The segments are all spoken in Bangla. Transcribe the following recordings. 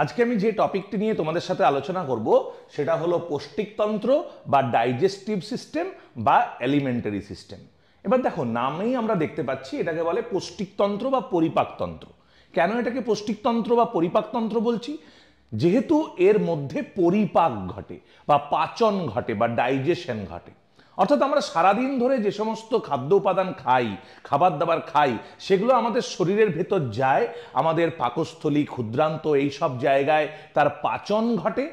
আজকে আমি যে টপিকটি নিয়ে তোমাদের সাথে আলোচনা করব সেটা হলো পৌষ্টিকতন্ত্র বা ডাইজেস্টিভ সিস্টেম বা এলিমেন্টারি সিস্টেম। এবার দেখো, নামেই আমরা দেখতে পাচ্ছি এটাকে বলে পৌষ্টিকতন্ত্র বা পরিপাকতন্ত্র। কেন এটাকে পৌষ্টিকতন্ত্র বা পরিপাকতন্ত্র বলছি? যেহেতু এর মধ্যে পরিপাক ঘটে বা পাচন ঘটে বা ডাইজেশন ঘটে। অর্থাৎ আমরা সারাদিন ধরে যে সমস্ত খাদ্য উপাদান খাই, খাবার দাবার খাই, সেগুলো আমাদের শরীরের ভেতর যায়, আমাদের পাকস্থলী, ক্ষুদ্রান্ত এই সব জায়গায় তার পাচন ঘটে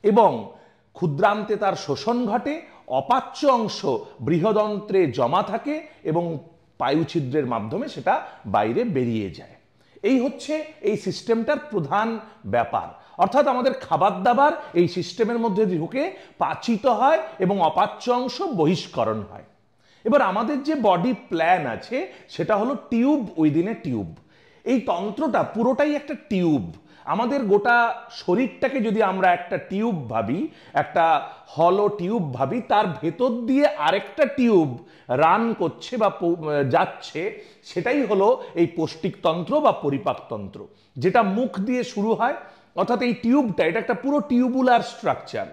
এবং ক্ষুদ্রান্তে তার শোষণ ঘটে, অপাচ্য অংশ বৃহদন্ত্রে জমা থাকে এবং পায়ুছিদ্রের মাধ্যমে সেটা বাইরে বেরিয়ে যায়। এই হচ্ছে এই সিস্টেমটার প্রধান ব্যাপার। অর্থাৎ আমাদের খাবার দাবার এই সিস্টেমের মধ্যে ঢুকে পাচিত হয় এবং অপাচ্য অংশ বহিষ্করণ হয়। এবার আমাদের যে বডি প্ল্যান আছে সেটা হলো টিউব উইদিন এ টিউব। এই তন্ত্রটা পুরোটাই একটা টিউব। আমাদের গোটা শরীরটাকে যদি আমরা একটা টিউব ভাবি, একটা হলো টিউব ভাবি, তার ভেতর দিয়ে আরেকটা টিউব রান করছে বা যাচ্ছে, সেটাই হলো এই পৌষ্টিকতন্ত্র বা পরিপাকতন্ত্র, যেটা মুখ দিয়ে শুরু হয়। অর্থাৎ এই টিউবটা, এটা একটা পুরো টিউবুলার স্ট্রাকচার,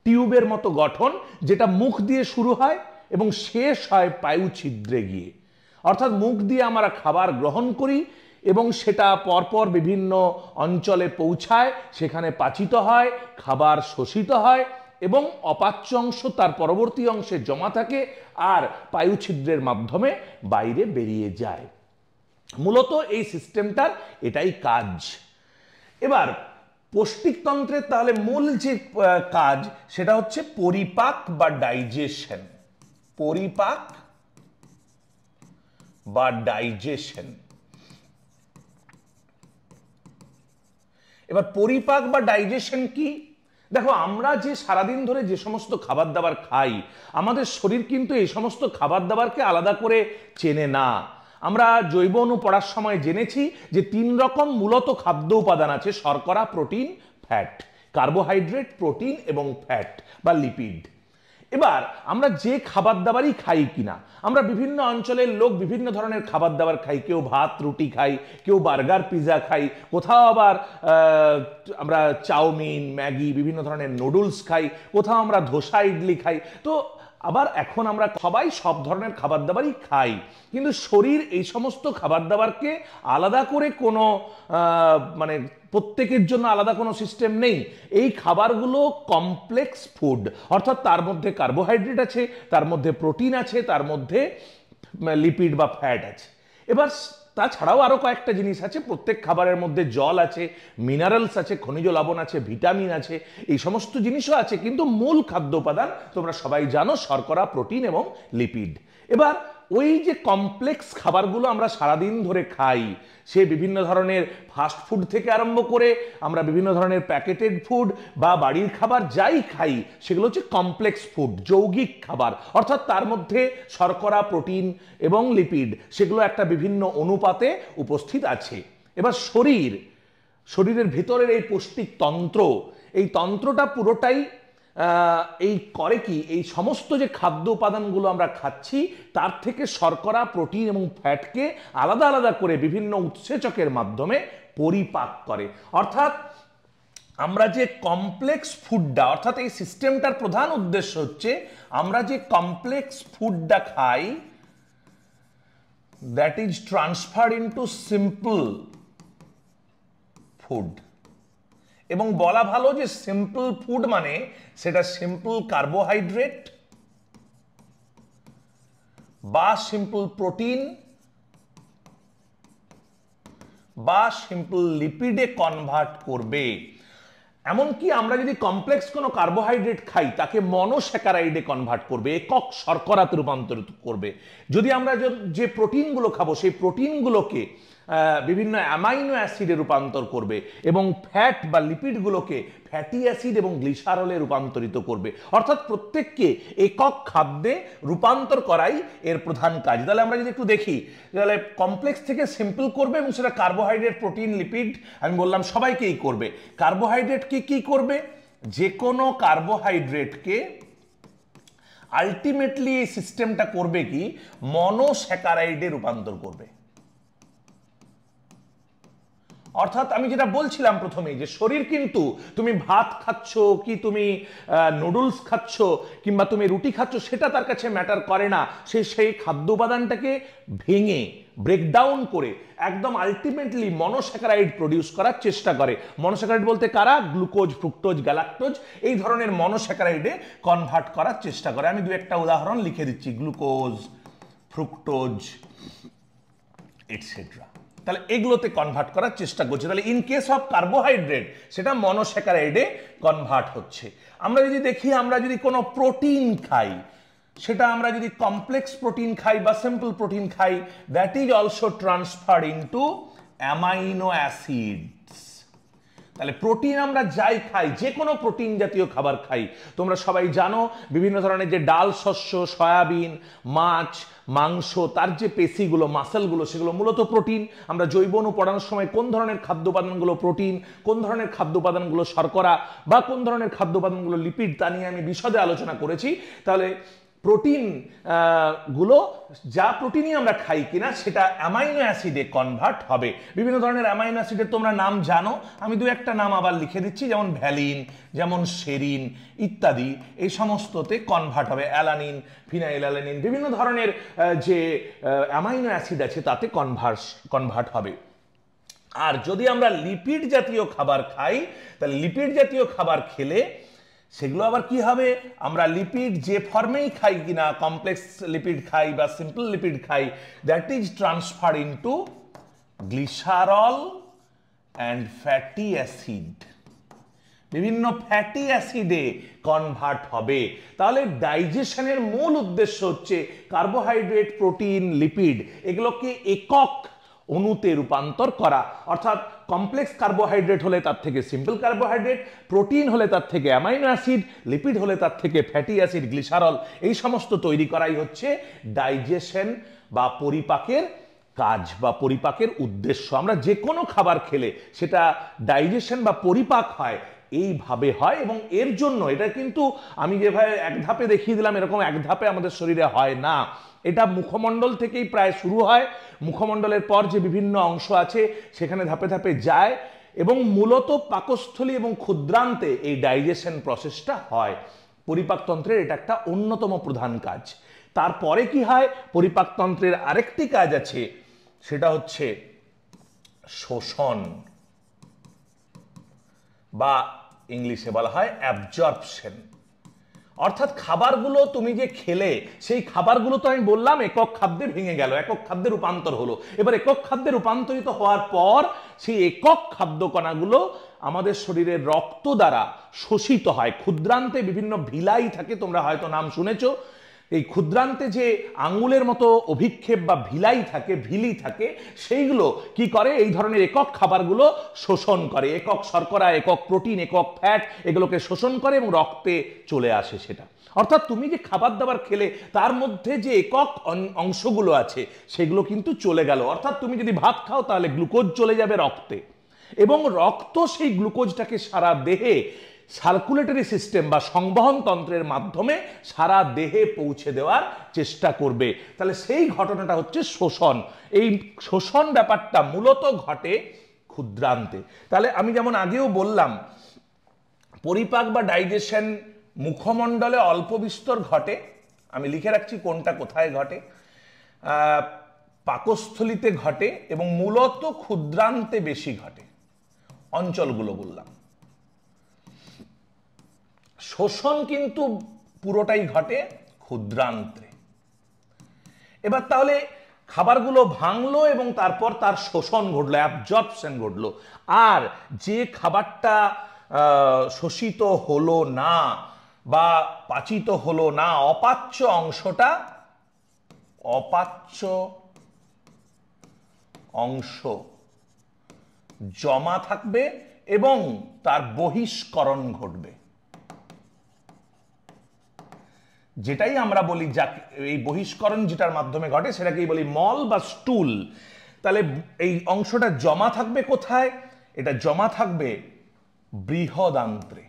টিউবের মতো গঠন, যেটা মুখ দিয়ে শুরু হয় এবং শেষ হয় পায়ুছিদ্রে গিয়ে। অর্থাৎ মুখ দিয়ে আমরা খাবার গ্রহণ করি এবং সেটা পরপর বিভিন্ন অঞ্চলে পৌঁছায়, সেখানে পাচিত হয়, খাবার শোষিত হয় এবং অপাচ্য অংশ তার পরবর্তী অংশে জমা থাকে আর পায়ুছিদ্রের মাধ্যমে বাইরে বেরিয়ে যায়। মূলত এই সিস্টেমটার এটাই কাজ। এবার পৌষ্টিকতন্ত্রের তাহলে মূল যে কাজ সেটা হচ্ছে পরিপাক বা ডাইজেশন। পরিপাক বা ডাইজেশন। এবার পরিপাক বা ডাইজেশন কি? দেখো, আমরা যে সারাদিন ধরে যে সমস্ত খাবার দাবার খাই, আমাদের শরীর কিন্তু এই সমস্ত খাবার দাবারকে আলাদা করে চেনে না। আমরা জৈব অণু পড়ার সময় জেনেছি যে 3 রকম মূলত খাদ্য উপাদান আছে: শর্করা, প্রোটিন, ফ্যাট। কার্বোহাইড্রেট, প্রোটিন এবং ফ্যাট বা লিপিড। এবার আমরা যে খাবার দাবারই খাই কিনা, আমরা বিভিন্ন অঞ্চলের লোক বিভিন্ন ধরনের খাবার দাবার খাই। কেউ ভাত রুটি খাই, কেউ বার্গার পিৎজা খাই, কোথাও আবার আমরা চাউমিন, ম্যাগি, বিভিন্ন ধরনের নুডলস খাই, কোথাও আমরা ধোসা ইডলি খাই। তো আবার এখন আমরা সবাই সব ধরনের খাবার দাবারই খাই, কিন্তু শরীর এই সমস্ত খাবার দাবারকে আলাদা করে কোনো মানে প্রত্যেকের জন্য আলাদা কোনো সিস্টেম নেই। এই খাবারগুলো কমপ্লেক্স ফুড, অর্থাৎ তার মধ্যে কার্বোহাইড্রেট আছে, তার মধ্যে প্রোটিন আছে, তার মধ্যে লিপিড বা ফ্যাট আছে। এবার তাছাড়াও আরো কয়েকটা জিনিস আছে। প্রত্যেক খাবারের মধ্যে জল আছে, মিনারেলস আছে, খনিজ লবণ আছে, ভিটামিন আছে, এই সমস্ত জিনিসও আছে। কিন্তু মূল খাদ্য উপাদান তোমরা সবাই জানো, শর্করা, প্রোটিন এবং লিপিড। এবার ওই যে কমপ্লেক্স খাবারগুলো আমরা সারাদিন ধরে খাই, সে বিভিন্ন ধরনের ফাস্ট ফুড থেকে আরম্ভ করে আমরা বিভিন্ন ধরনের প্যাকেটেড ফুড বা বাড়ির খাবার যাই খাই, সেগুলো হচ্ছে কমপ্লেক্স ফুড, যৌগিক খাবার। অর্থাৎ তার মধ্যে শর্করা, প্রোটিন এবং লিপিড সেগুলো একটা বিভিন্ন অনুপাতে উপস্থিত আছে। এবার শরীরের ভিতরের এই পৌষ্টিকতন্ত্র, এই তন্ত্রটা পুরোটাই এই করে কি, এই সমস্ত যে খাদ্য উপাদানগুলো আমরা খাচ্ছি তার থেকে শর্করা, প্রোটিন এবং ফ্যাটকে আলাদা আলাদা করে বিভিন্ন উৎসেচকের মাধ্যমে পরিপাক করে। অর্থাৎ আমরা যে কমপ্লেক্স ফুডটা, অর্থাৎ এই সিস্টেমটার প্রধান উদ্দেশ্য হচ্ছে আমরা যে কমপ্লেক্স ফুডটা খাই, that is transfer into simple food. এবং বলা ভালো যে সিম্পল ফুড মানে সেটা সিম্পল কার্বোহাইড্রেট বা সিম্পল প্রোটিন বা সিম্পল লিপিডে কনভার্ট করবে। এমনকি আমরা যদি কমপ্লেক্স কোনো কার্বোহাইড্রেট খাই, তাকে মনোস্যাকারাইডে কনভার্ট করবে, একক শর্করাতে রূপান্তরিত করবে। যদি আমরা যে প্রোটিনগুলো খাবো, সেই প্রোটিনগুলোকে বিভিন্ন অ্যামাইনো অ্যাসিডে রূপান্তর করবে এবং ফ্যাট বা লিপিডগুলোকে ফ্যাটি অ্যাসিড এবং গ্লিসারলে রূপান্তরিত করবে। অর্থাৎ প্রত্যেককে একক খাদ্যে রূপান্তর করাই এর প্রধান কাজ। তাহলে আমরা যদি একটু দেখি, তাহলে কমপ্লেক্স থেকে সিম্পল করবে এবং সেটা কার্বোহাইড্রেট, প্রোটিন, লিপিড, আমি বললাম সবাইকেই করবে। কার্বোহাইড্রেটকে কি করবে? যে কোনো কার্বোহাইড্রেটকে আলটিমেটলি এই সিস্টেমটা করবে কি, মনোস্যাকারাইডে রূপান্তর করবে। অর্থাৎ আমি যেটা বলছিলাম প্রথমেই যে শরীর কিন্তু তুমি ভাত খাচ্ছ কি তুমি নুডলস খাচ্ছ কিংবা তুমি রুটি খাচ্ছ সেটা তার কাছে ম্যাটার করে না, সে সেই খাদ্য উপাদানটাকে ভেঙে ব্রেকডাউন করে একদম আলটিমেটলি মনোস্যাকারাইড প্রডিউস করার চেষ্টা করে। মনোস্যাকারাইড বলতে কারা? গ্লুকোজ, ফ্রুক্টোজ, গ্যালাক্টোজ এই ধরনের মনোস্যাকারাইডে কনভার্ট করার চেষ্টা করে। আমি দু একটা উদাহরণ লিখে দিচ্ছি, গ্লুকোজ, ফ্রুক্টোজ এটসেট্রা। তাহলে এগুলোতে কনভার্ট করার চেষ্টা করছে। তাহলে ইন কেস অফ কার্বোহাইড্রেট সেটা মনোস্যাকারাইডে কনভার্ট হচ্ছে। আমরা যদি দেখি, আমরা যদি কোনো প্রোটিন খাই, সেটা আমরা যদি কমপ্লেক্স প্রোটিন খাই বা সিম্পল প্রোটিন খাই, that is also transfer into amino acids. তাহলে প্রোটিন আমরা যাই খাই, যে কোনো প্রোটিন জাতীয় খাবার খাই, তোমরা সবাই জানো বিভিন্ন ধরনের যে ডাল শস্য, সয়াবিন, মাছ, মাংস, তার যে পেশিগুলো, মাসেলগুলো, সেগুলো মূলত প্রোটিন। আমরা জৈব অণু পড়ানোর সময় কোন ধরনের খাদ্য উপাদানগুলো প্রোটিন, কোন ধরনের খাদ্য উপাদানগুলো শর্করা বা কোন ধরনের খাদ্য উপাদানগুলো লিপিড, তা নিয়ে আমি বিশদে আলোচনা করেছি। তাহলে প্রোটিন গুলো যা প্রোটিনই আমরা খাই কিনা সেটা অ্যামাইনো অ্যাসিডে কনভার্ট হবে। বিভিন্ন ধরনের অ্যামাইনো অ্যাসিডের তোমরা নাম জানো, আমি দু একটা নাম আবার লিখে দিচ্ছি, যেমন ভ্যালিন, যেমন সেরিন ইত্যাদি, এই সমস্ততে কনভার্ট হবে। অ্যালানিন, ফিনাইল অ্যালানিন, বিভিন্ন ধরনের যে অ্যামাইনো অ্যাসিড আছে তাতে কনভার্ট হবে। আর যদি আমরা লিপিড জাতীয় খাবার খাই, তাহলে লিপিড জাতীয় খাবার খেলে সেগুলো আবার কি হবে? আমরা লিপিড যে ফর্মেই খাই কিনা, কমপ্লেক্স লিপিড খাই বা সিম্পল লিপিড খাই, that is transfer into glycerol and fatty acid. বিভিন্ন ফ্যাটি অ্যাসিডে কনভার্ট হবে। তাহলে ডাইজেশনের মূল উদ্দেশ্য হচ্ছে কার্বোহাইড্রেট, প্রোটিন, লিপিড এগুলোকে একক অণুতে রূপান্তর করা। অর্থাৎ কমপ্লেক্স কার্বোহাইড্রেট হলে তার থেকে সিম্পল কার্বোহাইড্রেট, প্রোটিন হলে তার থেকে অ্যামাইনো অ্যাসিড, লিপিড হলে তার থেকে ফ্যাটি অ্যাসিড, গ্লিসারল, এই সমস্ত তৈরি করাই হচ্ছে ডাইজেশন বা পরিপাকের কাজ বা পরিপাকের উদ্দেশ্য। আমরা যে কোনো খাবার খেলে সেটা ডাইজেশন বা পরিপাক হয় এইভাবে হয়, এবং এর জন্য এটা কিন্তু আমি যেভাবে এক ধাপে দেখিয়ে দিলাম এরকম এক ধাপে আমাদের শরীরে হয় না। এটা মুখমণ্ডল থেকেই প্রায় শুরু হয়, মুখমণ্ডলের পর যে বিভিন্ন অংশ আছে সেখানে ধাপে ধাপে যায়, এবং মূলত পাকস্থলী এবং ক্ষুদ্রান্তে এই ডাইজেশন প্রসেসটা হয়। পরিপাকতন্ত্রের এটা একটা অন্যতম প্রধান কাজ। তারপরে কি হয়? পরিপাকতন্ত্রের আরেকটি কাজ আছে, সেটা হচ্ছে শোষণ, বা ইংলিশে বলা হয় অ্যাবজর্পশন। অর্থাৎ খাবারগুলো তুমি যে খেলে, সেই খাবারগুলো তো আমি বললাম একক খাদ্যে ভেঙে গেল, একক খাদ্যে রূপান্তর হলো। এবার একক খাদ্যে রূপান্তরিত হওয়ার পর সেই একক খাদ্য কণাগুলো আমাদের শরীরের রক্ত দ্বারা শোষিত হয়। ক্ষুদ্রান্তে বিভিন্ন ভিলাই থাকে, তোমরা হয়তো নাম শুনেছো। এই ক্ষুদ্রান্তে যে আঙুলের মতো অভিক্ষেপ বা ভিলাই থাকে, ভিলি থাকে, সেইগুলো কি করে? এই ধরনের একক খাবারগুলো শোষণ করে। একক শর্করা, একক প্রোটিন, একক ফ্যাট এগুলোকে শোষণ করে এবং রক্তে চলে আসে সেটা। অর্থাৎ তুমি যে খাবার দাবার খেলে তার মধ্যে যে একক অংশগুলো আছে সেগুলো কিন্তু চলে গেল। অর্থাৎ তুমি যদি ভাত খাও তাহলে গ্লুকোজ চলে যাবে রক্তে, এবং রক্ত সেই গ্লুকোজটাকে সারা দেহে সার্কুলেটরি সিস্টেম বা সংবহন তন্ত্রের মাধ্যমে সারা দেহে পৌঁছে দেওয়ার চেষ্টা করবে। তাহলে সেই ঘটনাটা হচ্ছে শোষণ। এই শোষণ ব্যাপারটা মূলত ঘটে ক্ষুদ্রান্তে। তাহলে আমি যেমন আগেও বললাম, পরিপাক বা ডাইজেশন মুখমণ্ডলে অল্প বিস্তর ঘটে, আমি লিখে রাখছি কোনটা কোথায় ঘটে, পাকস্থলীতে ঘটে, এবং মূলত ক্ষুদ্রান্তে বেশি ঘটে। অঞ্চলগুলো বললাম। শোষণ কিন্তু পুরোটাই ঘটে ক্ষুদ্রান্তে। এবার তাহলে খাবারগুলো ভাঙলো এবং তারপর তার শোষণ ঘটলো, অ্যাবজর্পশন ঘটলো। আর যে খাবারটা শোষিত হলো না বা পাচিত হলো না, অপাচ্য অংশটা, অপাচ্য অংশ জমা থাকবে এবং তার বহিষ্করণ ঘটবে। যেটাই আমরা বলি, যা এই বহিষ্করণ যেটার মাধ্যমে ঘটে সেটাকেই বলি মল বা স্টুল। তাহলে এই অংশটা জমা থাকবে কোথায়? এটা জমা থাকবে বৃহদান্ত্রে।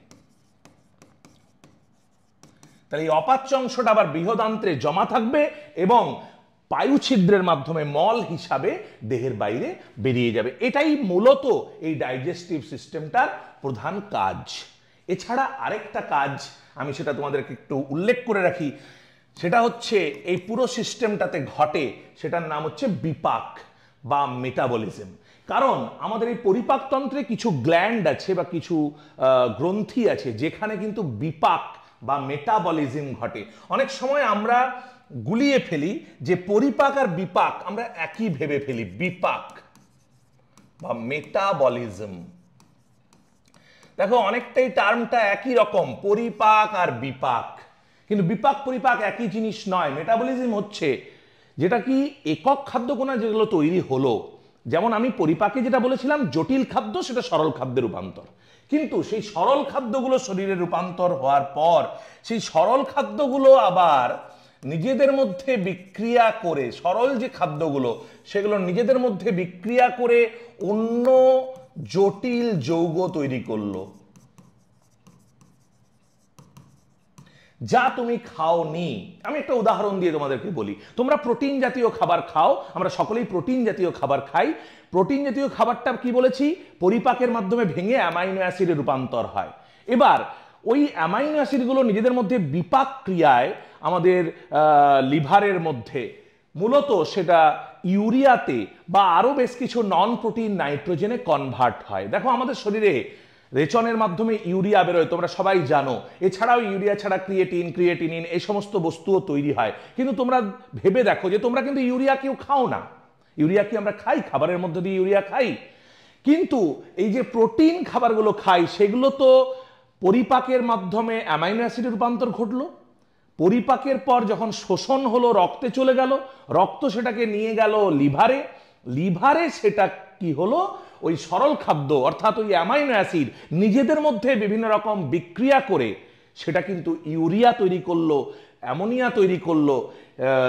তাহলে এই অপাচ্য অংশটা আবার বৃহদান্ত্রে জমা থাকবে এবং পায়ু ছিদ্রের মাধ্যমে মল হিসাবে দেহের বাইরে বেরিয়ে যাবে। এটাই মূলত এই ডাইজেস্টিভ সিস্টেমটার প্রধান কাজ। এছাড়া আরেকটা কাজ আমি সেটা তোমাদেরকে একটু উল্লেখ করে রাখি, সেটা হচ্ছে এই পুরো সিস্টেমটাতে ঘটে, সেটার নাম হচ্ছে বিপাক বা মেটাবলিজম। কারণ আমাদের এই পরিপাকতন্ত্রে কিছু গ্ল্যান্ড আছে বা কিছু গ্রন্থি আছে যেখানে কিন্তু বিপাক বা মেটাবলিজম ঘটে। অনেক সময় আমরা গুলিয়ে ফেলি যে পরিপাক আর বিপাক আমরা একই ভেবে ফেলি, বিপাক বা মেটাবলিজম। দেখো অনেকটাই টার্মটা একই রকম, পরিপাক আর বিপাক, কিন্তু বিপাক পরিপাক একই জিনিস নয়। মেটাবলিজম হচ্ছে যেটা কি একক খাদ্যকণা যেগুলো তৈরি হলো, যেমন আমি পরিপাকে যেটা বলেছিলাম জটিল খাদ্য সেটা সরল খাদ্যে রূপান্তর, কিন্তু সেই সরল খাদ্যগুলো শরীরে রূপান্তর হওয়ার পর সেই সরল খাদ্যগুলো আবার নিজেদের মধ্যে বিক্রিয়া করে, সরল যে খাদ্যগুলো সেগুলো নিজেদের মধ্যে বিক্রিয়া করে অন্য জটিল যৌগ তৈরি করলো, যা তুমি খাওনি। আমি একটা উদাহরণ দিয়ে তোমাদেরকে বলি, তোমরা প্রোটিন জাতীয় খাবার খাও, আমরা সকলেই প্রোটিন জাতীয় খাবার খাই। প্রোটিন জাতীয় খাবারটা কি বলেছি, পরিপাকের মাধ্যমে ভেঙে অ্যামাইনো অ্যাসিডে রূপান্তর হয়। এবার ওই অ্যামাইনো অ্যাসিডগুলো নিজেদের মধ্যে বিপাক ক্রিয়ায় আমাদের লিভারের মধ্যে মূলত সেটা ইউরিয়াতে বা আরো বেশ কিছু নন প্রোটিন নাইট্রোজেনে কনভার্ট হয়। দেখো আমাদের শরীরে রেচনের মাধ্যমে ইউরিয়া বেরোয়, তোমরা সবাই জানো। এছাড়াও ইউরিয়া ছাড়া ক্রিয়েটিনিন এই সমস্ত বস্তুও তৈরি হয়। কিন্তু তোমরা ভেবে দেখো যে তোমরা কিন্তু ইউরিয়া কেউ খাও না। ইউরিয়া কি আমরা খাই? খাবারের মধ্যে দিয়ে ইউরিয়া খাই, কিন্তু এই যে প্রোটিন খাবারগুলো খাই সেগুলো তো পরিপাকের মাধ্যমে অ্যামাইনো অ্যাসিডে রূপান্তর ঘটলো, পরিপাকের পর যখন শোষণ হলো রক্তে চলে গেল, রক্ত সেটাকে নিয়ে গেল লিভারে, লিভারে সেটা কি হলো ওই সরল খাদ্য অর্থাৎ ওই অ্যামাইনো অ্যাসিড নিজেদের মধ্যে বিভিন্ন রকম বিক্রিয়া করে সেটা কিন্তু ইউরিয়া তৈরি করলো, অ্যামোনিয়া তৈরি করলো,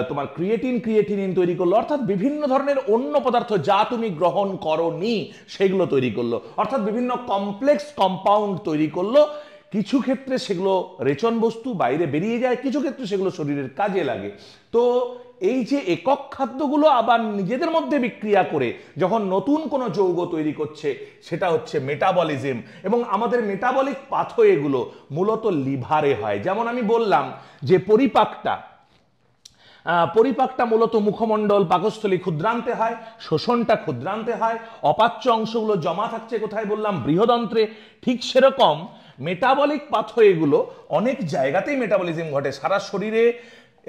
তোমার ক্রিয়েটিনিন তৈরি করলো, অর্থাৎ বিভিন্ন ধরনের অন্য পদার্থ যা তুমি গ্রহণ করোনি সেগুলো তৈরি করলো, অর্থাৎ বিভিন্ন কমপ্লেক্স কম্পাউন্ড তৈরি করলো। কিছু ক্ষেত্রে সেগুলো রেচন বস্তু বাইরে বেরিয়ে যায়, কিছু ক্ষেত্রে সেগুলো শরীরের কাজে লাগে। তো এই যে একক খাদ্যগুলো আবার নিজেদের মধ্যে বিক্রিয়া করে যখন নতুন কোনো যৌগ তৈরি করছে সেটা হচ্ছে মেটাবলিজম। এবং আমাদের মেটাবলিক পাথওয়েগুলো মূলত লিভারে হয়। যেমন আমি বললাম যে পরিপাকটা মূলত মুখমণ্ডল পাকস্থলী ক্ষুদ্রান্তে হয়, শোষণটা ক্ষুদ্রান্তে হয়, অপাচ্য অংশগুলো জমা থাকছে কোথায় বললাম বৃহদন্ত্রে। ঠিক সেরকম মেটাবলিক পাথওয়েগুলো অনেক জায়গাতেই মেটাবলিজম ঘটে সারা শরীরে,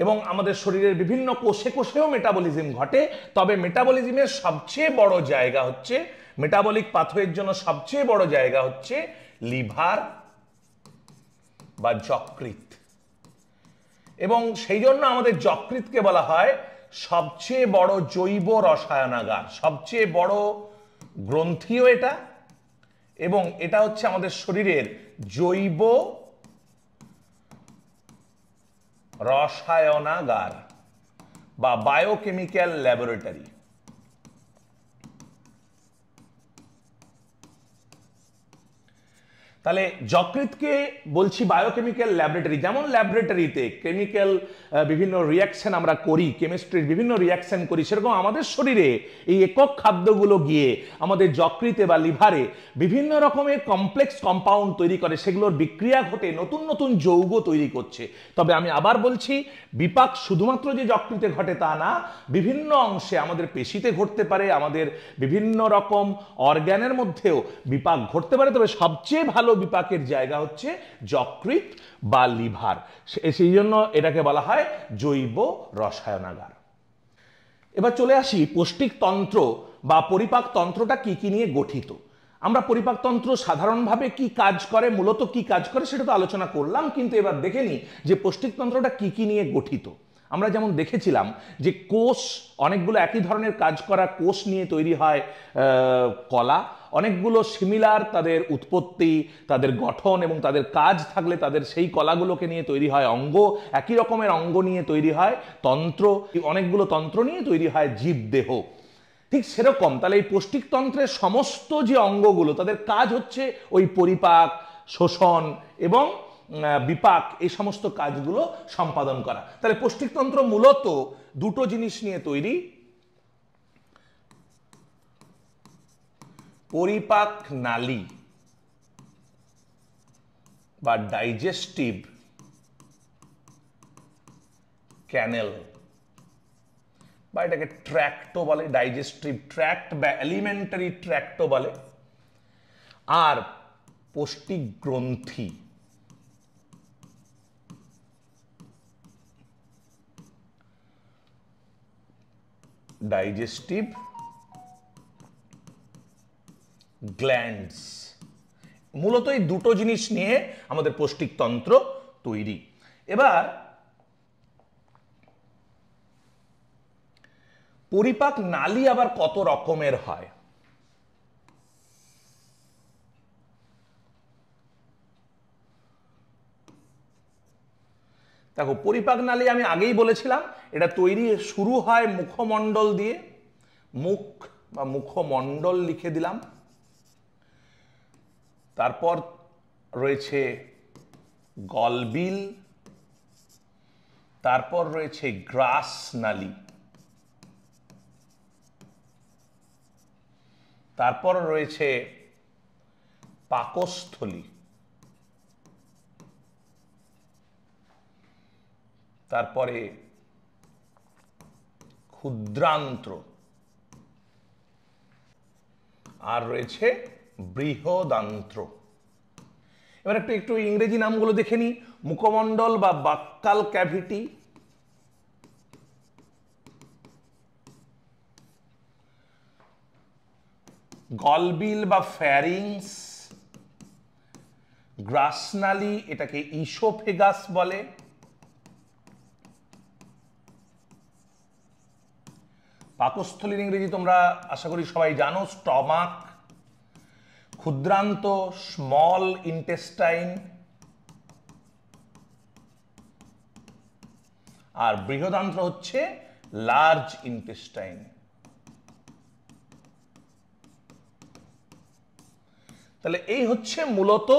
এবং আমাদের শরীরের বিভিন্ন কোষে কোষেও মেটাবলিজম ঘটে। তবে মেটাবলিজমের সবচেয়ে বড় জায়গা হচ্ছে, মেটাবলিক পাথওয়ের জন্য সবচেয়ে বড় জায়গা হচ্ছে লিভার বা যকৃৎ। এবং সেই জন্য আমাদের যকৃৎকে বলা হয় সবচেয়ে বড় জৈব রসায়নাগার, সবচেয়ে বড় গ্রন্থিও এটা, এবং এটা হচ্ছে আমাদের শরীরের জৈব রসায়নাগার বা বায়োকেমিক্যাল ল্যাবরেটরি। তাহলে যকৃৎকে বলছি বায়োকেমিক্যাল ল্যাবরেটরি। যেমন ল্যাবরেটরিতে কেমিক্যাল বিভিন্ন রিয়াকশন আমরা করি, কেমিস্ট্রির বিভিন্ন রিয়াকশন করি, সেরকম আমাদের শরীরে এই একক খাদ্যগুলো গিয়ে আমাদের যকৃতে বা লিভারে বিভিন্ন রকমের কমপ্লেক্স কম্পাউন্ড তৈরি করে, সেগুলোর বিক্রিয়া ঘটে নতুন নতুন যৌগ তৈরি করছে। তবে আমি আবার বলছি, বিপাক শুধুমাত্র যে যকৃতে ঘটে তা না, বিভিন্ন অংশে আমাদের পেশিতে ঘটতে পারে, আমাদের বিভিন্ন রকম অর্গ্যানের মধ্যেও বিপাক ঘটতে পারে। তবে সবচেয়ে ভালো বিপাকের জায়গা হচ্ছে যকৃৎ বা লিভার, সেই জন্য এটাকে বলা হয় জৈব রসায়নাগার। এবার চলে আসি পৌষ্টিকতন্ত্র বা পরিপাক তন্ত্রটা কি কি নিয়ে গঠিত। আমরা পরিপাকতন্ত্র সাধারণভাবে কি কাজ করে, মূলত কি কাজ করে সেটা তো আলোচনা করলাম, কিন্তু এবার দেখে নিই যে পৌষ্টিকতন্ত্রটা কি কি নিয়ে গঠিত। আমরা যেমন দেখেছিলাম যে কোষ, অনেকগুলো একই ধরনের কাজ করা কোষ নিয়ে তৈরি হয় কলা, অনেকগুলো সিমিলার তাদের উৎপত্তি, তাদের গঠন এবং তাদের কাজ থাকলে তাদের সেই কলাগুলোকে নিয়ে তৈরি হয় অঙ্গ, একই রকমের অঙ্গ নিয়ে তৈরি হয় তন্ত্র, অনেকগুলো তন্ত্র নিয়ে তৈরি হয় জীবদেহ। ঠিক সেরকম তাহলে এই পৌষ্টিকতন্ত্রের সমস্ত যে অঙ্গগুলো তাদের কাজ হচ্ছে ওই পরিপাক, শোষণ এবং বিপাক, এই সমস্ত কাজগুলো সম্পাদন করা। তাহলে পৌষ্টিকতন্ত্র মূলত দুটো জিনিস নিয়ে তৈরি, পরিপাক নালী বা ডাইজেস্টিভ ক্যানেল, বা এটাকে ট্র্যাক্টও বলে, ডাইজেস্টিভ ট্র্যাক্ট বা এলিমেন্টারি ট্র্যাক্টও বলে, আর পৌষ্টিক গ্রন্থি। ডাইজেস্টিভ গ্ল্যান্ডস, মূলত এই দুটো জিনিস নিয়ে আমাদের পৌষ্টিকতন্ত্র তৈরি। এবার পরিপাক নালী আবার কত রকমের হয়? দেখো, পরিপাক নালী আমি আগেই বলেছিলাম এটা তৈরি শুরু হয় মুখমণ্ডল দিয়ে, মুখ বা মুখমণ্ডল লিখে দিলাম। তারপর রয়েছে গলবিল, তারপর রয়েছে গ্রাস নালী, তারপর রয়েছে পাকস্থলী, তারপরে ক্ষুদ্রান্ত্র, আর রয়েছে বৃহদান্ত্র। এবার একটু ইংরেজি নামগুলো দেখে নিই। মুখমণ্ডল বা বাক্যাল ক্যাভিটি, গলবিল বা ফ্যারিংস, গ্রাসনালী এটাকে ইসোফেগাস বলে, পাকস্থলীর ইংরেজি তোমরা আশা করি সবাই জানো, স্টমাক, ক্ষুদ্রান্ত স্মল ইন্টেস্টাইন, আর বৃহদান্ত্র হচ্ছে লার্জ ইন্টেস্টাইন। তাহলে এই হচ্ছে মূলত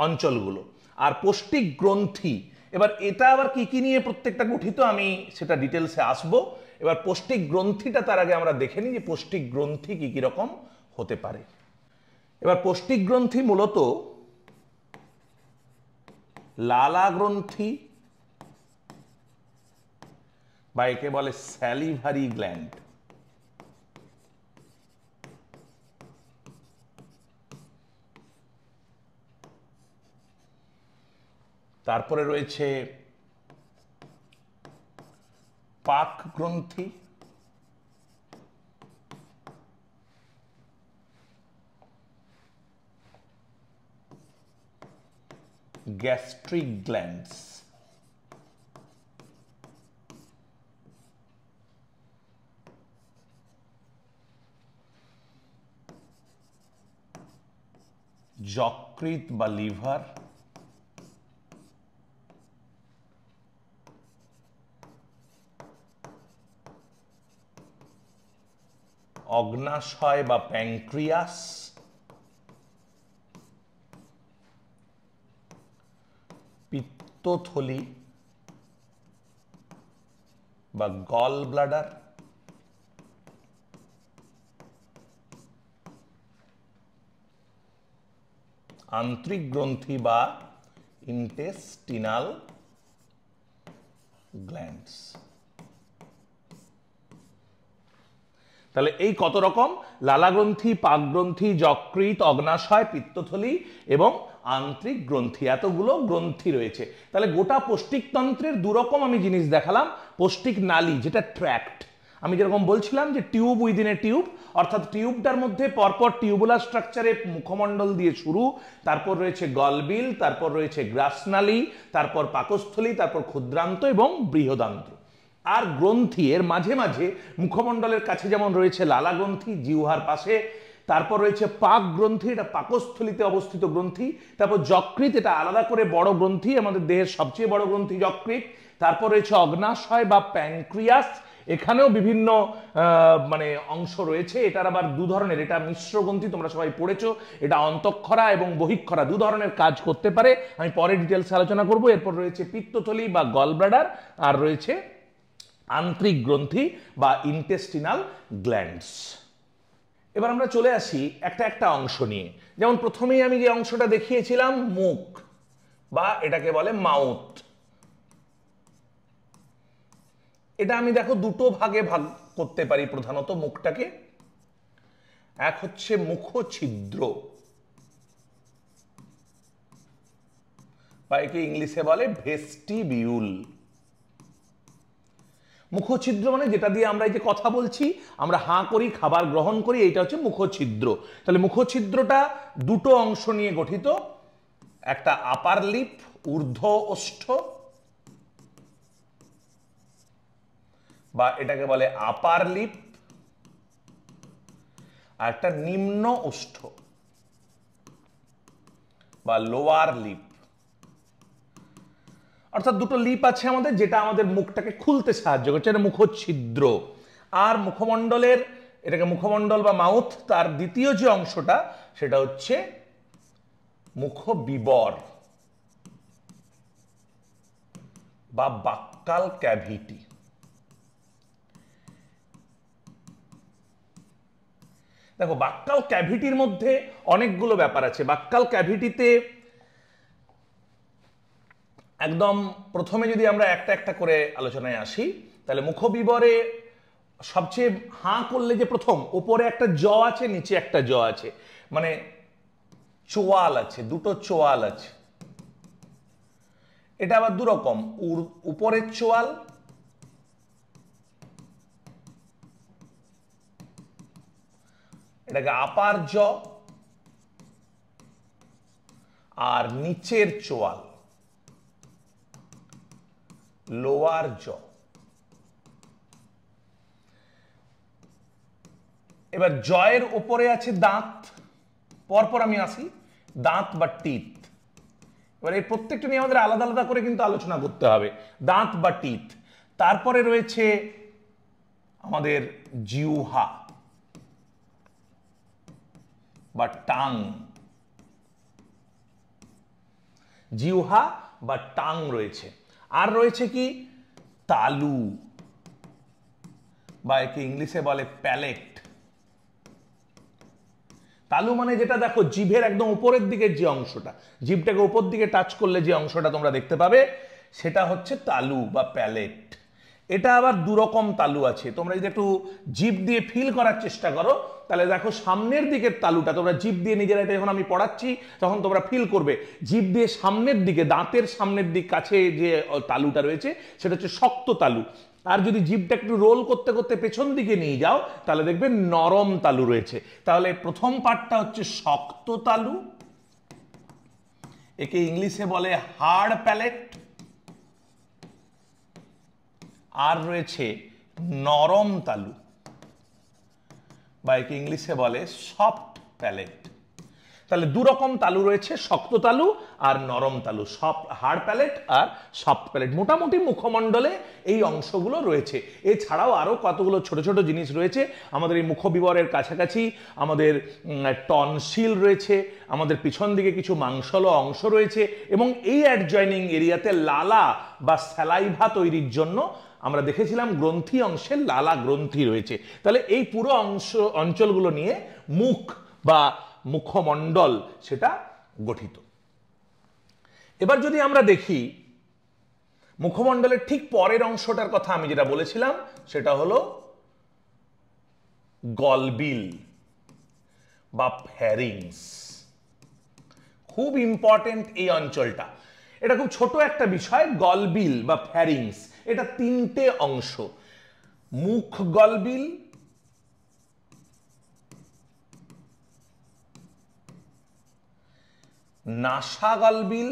অঞ্চলগুলো। আর পৌষ্টিক গ্রন্থি, এবার এটা আবার কি কি নিয়ে প্রত্যেকটা গঠিত আমি সেটা ডিটেলসে আসবো। এবার পৌষ্টিক গ্রন্থিটা তার আগে আমরা দেখে নিই যে পৌষ্টিক গ্রন্থি কি কি রকম হতে পারে। এবার পৌষ্টিক গ্রন্থি মূলত লালা গ্রন্থি বা একে বলে স্যালিভারি গ্ল্যান্ড, তারপরে রয়েছে পাক গ্রন্থি, গ্যাস্ট্রিক গ্ল্যান্ডস, যকৃৎ বা লিভার, অগ্নাশয় বা প্যানক্রিয়াস, পিত্তথলি বা গল ব্লাডার, আন্ত্রিক গ্রন্থি বা ইন্টেস্টিনাল গ্ল্যান্ডস। তাহলে এই কত রকম লালা গ্রন্থি, পাক গ্রন্থি, যকৃৎ, অগ্নাশয়, পিত্তথলি এবং আন্ত্রিক গ্রন্থি, এতগুলো গ্রন্থি রয়েছে। তাহলে গোটা পৌষ্টিকতন্ত্রের দুরকম আমি জিনিস দেখালাম। পৌষ্টিক নালী যেটা ট্র্যাক্ট, আমি যেরকম বলছিলাম যে টিউব উইদিন এ টিউব, অর্থাৎ টিউবটার মধ্যে পরপর টিউবুলার স্ট্রাকচারে মুখমণ্ডল দিয়ে শুরু, তারপর রয়েছে গলবিল, তারপর রয়েছে গ্রাসনালী, তারপর পাকস্থলী, তারপর ক্ষুদ্রান্ত এবং বৃহদান্ত্র। আর গ্রন্থি এর মাঝে মাঝে মুখমণ্ডলের কাছে যেমন রয়েছে লালা গ্রন্থি জিহ্বার পাশে, তারপর রয়েছে পাক গ্রন্থি, এটা পাকস্থলীতে অবস্থিত গ্রন্থি, তারপর যকৃৎ, এটা আলাদা করে বড় গ্রন্থি, আমাদের দেহের সবচেয়ে বড় গ্রন্থি যকৃৎ, তারপর রয়েছে অগ্নাশয় বা প্যানক্রিয়াস, এখানেও বিভিন্ন অংশ রয়েছে। এটার আবার দু ধরনের, এটা মিশ্র গ্রন্থি, তোমরা সবাই পড়েছো, এটা অন্তঃক্ষরা এবং বহিঃক্ষরা দু ধরনের কাজ করতে পারে, আমি পরে ডিটেলস আলোচনা করব। এরপর রয়েছে পিত্তথলি বা গল ব্লাডার, আর রয়েছে আন্ত্রিক গ্রন্থি বা ইন্টেস্টিনাল গ্ল্যান্ডস। এবার আমরা চলে আসি একটা একটা অংশ নিয়ে। যেমন প্রথমেই আমি যে অংশটা দেখিয়েছিলাম মুখ, বা এটাকে বলে মাউথ। এটা আমি দেখো দুটো ভাগে ভাগ করতে পারি প্রধানত মুখটাকে। এক হচ্ছে মুখছিদ্র, বা একে ইংলিশে বলে ভেস্টিবিউল। মুখছিদ্র মানে যেটা দিয়ে আমরা এই যে কথা বলছি, আমরা হাঁ করি, খাবার গ্রহণ করি, এইটা হচ্ছে মুখছিদ্র। তাহলে মুখছিদ্রটা দুটো অংশ নিয়ে গঠিত, একটা আপার লিপ ঊর্ধ্ব ওষ্ঠ, বা এটাকে বলে আপার লিপ, আর একটা নিম্ন ওষ্ঠ বা লোয়ার লিপ। অর্থাৎ দুটো লিপ আছে আমাদের, যেটা আমাদের মুখটাকে খুলতে সাহায্য করছে, এটা মুখছিদ্র। আর মুখমণ্ডলের, এটাকে মুখমণ্ডল বা মাউথ, তার দ্বিতীয় যে অংশটা সেটা হচ্ছে মুখবিবর বা বাক্যাল ক্যাভিটি। দেখো বাক্যাল ক্যাভিটির মধ্যে অনেকগুলো ব্যাপার আছে। বাক্যাল ক্যাভিটিতে একদম প্রথমে যদি আমরা একটা একটা করে আলোচনায় আসি, তাহলে মুখবিবরে সবচেয়ে হাঁ করলে যে প্রথম উপরে একটা জ আছে, নিচে একটা জ আছে, মানে চোয়াল আছে, দুটো চোয়াল আছে। এটা আবার দুরকম, উপরের চোয়াল এটাকে আপার জ, আর নিচের চোয়াল লোয়ার জ। এবার জয়ের উপরে আছে দাঁত, পরপর আমি আসি, দাঁত বা টিথ। এবার এই প্রত্যেকটা নিয়ে আমাদের আলাদা আলাদা করে কিন্তু আলোচনা করতে হবে। দাঁত বা টিথ, তারপরে রয়েছে আমাদের জিহ্বা বা টাং, জিহ্বা বা টাং রয়েছে। আর রয়েছে কি তালু, বা একে ইংলিশে বলে প্যালেট। তালু মানে যেটা দেখো জিভের একদম উপরের দিকের যে অংশটা, জিভটাকে উপর দিকে টাচ করলে যে অংশটা তোমরা দেখতে পাবে, সেটা হচ্ছে তালু বা প্যালেট। এটা আবার দুরকম তালু আছে। তোমরা যদি একটু জিভ দিয়ে ফিল করার চেষ্টা করো, তাহলে দেখো সামনের দিকের তালুটা তোমরা জিভ দিয়ে নিজেরা, এটা যখন আমি পড়াচ্ছি তখন তোমরা ফিল করবে, জিভ দিয়ে সামনের দিকে, দাঁতের সামনের দিক কাছে যে তালুটা রয়েছে সেটা হচ্ছে শক্ত তালু। আর যদি জিভটা একটু রোল করতে করতে পেছন দিকে নিয়ে যাও, তাহলে দেখবে নরম তালু রয়েছে। তাহলে প্রথম পার্টটা হচ্ছে শক্ত তালু, একে ইংলিশে বলে হার্ড প্যালেট। আর রয়েছে নরম তালু, বা একে ইংলিশে বলে সফট প্যালেট। তাহলে দুরকম তালু রয়েছে, শক্ত তালু আর নরম তালু, হার্ড প্যালেট আর সফট প্যালেট। মোটামুটি মুখমণ্ডলে এই অংশগুলো রয়েছে। এছাড়াও আরো কতগুলো ছোট ছোট জিনিস রয়েছে আমাদের এই মুখবিবরের কাছাকাছি। আমাদের টনসিল রয়েছে, আমাদের পিছন দিকে কিছু মাংসল অংশ রয়েছে, এবং এই অ্যাডজয়নিং এরিয়াতে লালা বা স্যালাইভা তৈরির জন্য আমরা দেখেছিলাম গ্রন্থি অংশে লালা গ্রন্থি রয়েছে। তাহলে এই পুরো অঞ্চলগুলো নিয়ে মুখ বা মুখমণ্ডল সেটা গঠিত। এবার যদি আমরা দেখি মুখমণ্ডলের ঠিক পরের অংশটার কথা, আমি যেটা বলেছিলাম সেটা হলো গলবিল বা ফ্যারিংস। খুব ইম্পর্টেন্ট এই অঞ্চলটা, এটা খুব ছোট একটা বিষয়। গলবিল বা ফ্যারিংস, এটা তিনটে অংশ, মুখ গলবিল, নাসা গলবিল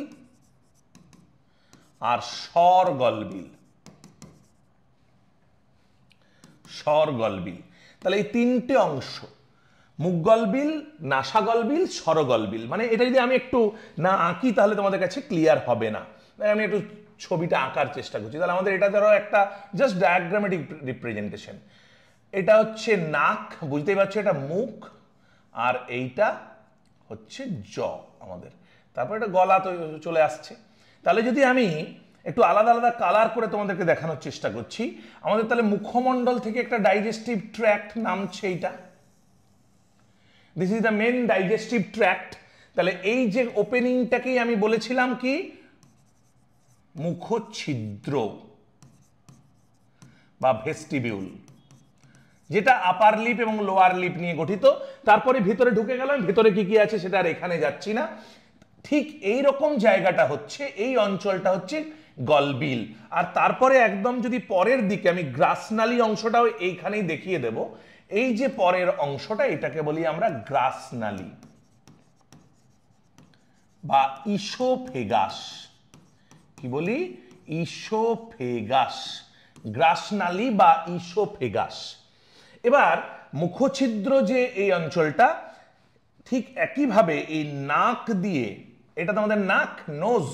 আর স্বর গলবিল। স্বর গলবিল, তাহলে এই তিনটে অংশ, মুখ গলবিল, নাসা গলবিল, স্বর গলবিল। মানে এটা যদি আমি একটু না আঁকি তাহলে তোমাদের কাছে ক্লিয়ার হবে না। আমি একটু ছবিটা আঁকার চেষ্টা করছি। তাহলে আমাদের এটা ধরো একটা জাস্ট ডায়াগ্রামেটিক রিপ্রেজেন্টেশন। এটা হচ্ছে নাক, বুঝতেই পারছো এটা মুখ, আর এইটা হচ্ছে জ আমাদের। তারপর এটা গলা তো চলে আসছে। তাহলে যদি আমি একটু আলাদা আলাদা কালার করে তোমাদেরকে দেখানোর চেষ্টা করছি। আমাদের তাহলে মুখমণ্ডল থেকে একটা ডাইজেস্টিভ ট্র্যাক্ট নামছে এইটা, this is the main digestive tract. তাহলে এই যে ওপেনিংটাকেই আমি বলেছিলাম কি মুখছিদ্র বা ভেস্টিবিউল, যেটা আপার লিপ এবং লোয়ার লিপ নিয়ে গঠিত। তারপরে ভিতরে ঢুকে গেলাম, ভিতরে কি কি আছে সেটা আর এখানে যাচ্ছি না। ঠিক এই রকম জায়গাটা হচ্ছে, এই অঞ্চলটা হচ্ছে গলবিল। আর তারপরে একদম যদি পরের দিকে আমি গ্রাসনালী অংশটাও এইখানেই দেখিয়ে দেব। এই যে পরের অংশটা, এটাকে বলি আমরা গ্রাসনালী বা ইসোফেগাস। কি বলি? ইসোফেগাস, গ্রাসনালী বা ইসোফেগাস। এবার মুখছিদ্র যে এই অঞ্চলটা, ঠিক একইভাবে এই নাক দিয়ে, এটা তো আমাদের নাক, নোজ,